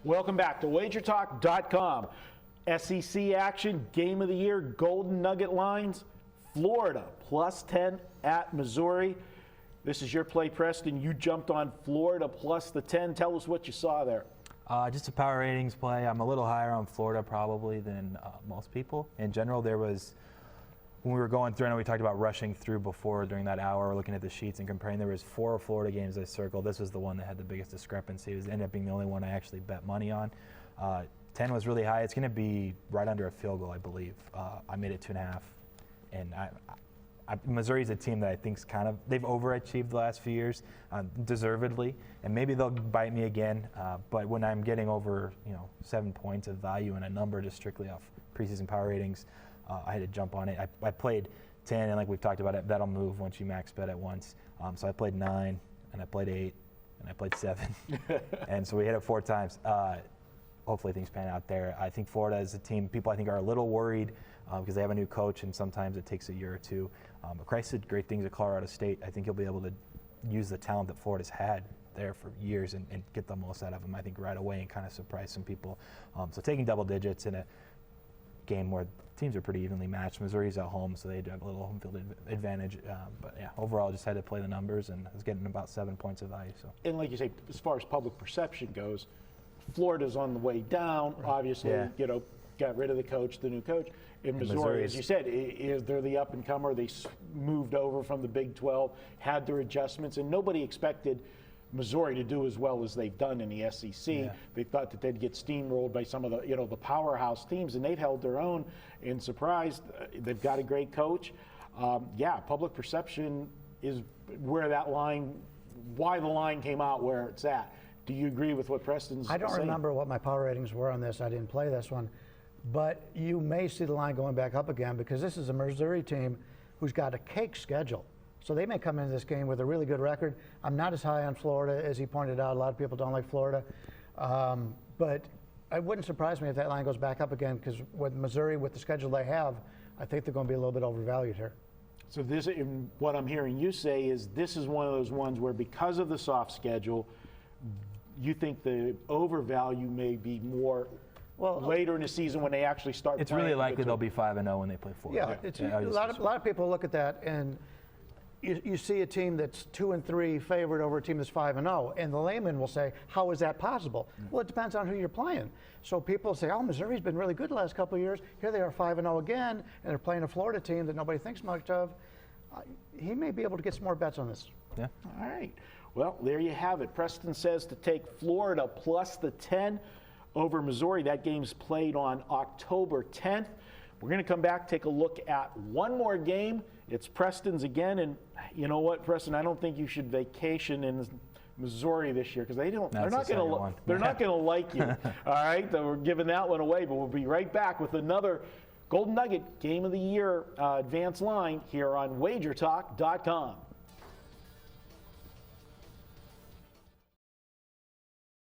Welcome back to WagerTalk.com. SEC action, game of the year, Golden Nugget lines. Florida +10 at Missouri. This is your play, Preston. You jumped on Florida +10. Tell us what you saw there. Just a power ratings play. I'm a little higher on Florida probably than most people. In general, there was, when we were going through, I know we talked about rushing through before during that hour, looking at the sheets and comparing. There was 4 Florida games I circled. This was the one that had the biggest discrepancy. It ended up being the only one I actually bet money on. 10 was really high. It's going to be right under a field goal, I believe. I made it 2.5. And Missouri's a team that I think's they've overachieved the last few years, deservedly, and maybe they'll bite me again. But when I'm getting over, 7 points of value in a number just strictly off preseason power ratings, I had to jump on it. I played 10, and like we've talked about it, that'll move once you max bet at once. So I played 9, and I played 8, and I played 7, and so we hit it 4 times. Hopefully things pan out there. I think Florida is a team people I think are a little worried because they have a new coach, and sometimes it takes a year or two. But Christ did great things at Colorado State. I think he'll be able to use the talent that Florida's had there for years and get the most out of them, I think, right away and kind of surprise some people. So taking double digits in a game where teams are pretty evenly matched. Missouri's at home, so they do have a little home field advantage. But yeah, overall, just had to play the numbers, and I was getting about 7 points of value. So. And like you say, as far as public perception goes, Florida's on the way down. Right. Obviously, yeah. Got rid of the coach, the new coach. In Missouri, as you said, they're the up-and-comer. They moved over from the Big 12, had their adjustments, and nobody expected Missouri to do as well as they've done in the SEC. Yeah. They thought that they'd get steamrolled by some of the powerhouse teams, and they've held their own. And surprised, they've got a great coach. Public perception is where that line, why the line came out where it's at. Do you agree with what Preston's saying? I don't remember what my power ratings were on this. I didn't play this one. But you may see the line going back up again because this is a Missouri team who's got a cake schedule. So they may come into this game with a really good record. I'm not as high on Florida as he pointed out. A lot of people don't like Florida. But it wouldn't surprise me if that line goes back up again because with Missouri, with the schedule they have, I think they're going to be a little bit overvalued here. So this, what I'm hearing you say is this is one of those ones where because of the soft schedule, you think the overvalue may be more later in the season when they actually start it's playing. Really likely they'll be 5-0 when they play Florida. Yeah, a lot of people look at that and you see a team that's 2-3 favored over a team that's 5-0, and the layman will say, how is that possible? Well, it depends on who you're playing. So people say, oh, Missouri's been really good the last couple of years. Here they are 5-0 again, and they're playing a Florida team that nobody thinks much of. He may be able to get some more bets on this. Yeah. All right. Well, there you have it. Preston says to take Florida +10 over Missouri. That game's played on October 10th. We're going to come back, take a look at one more game. It's Preston's again, and you know what, Preston? I don't think you should vacation in Missouri this year because they're not going to like you. All right, so we're giving that one away, but we'll be right back with another Golden Nugget Game of the Year advanced line here on WagerTalk.com.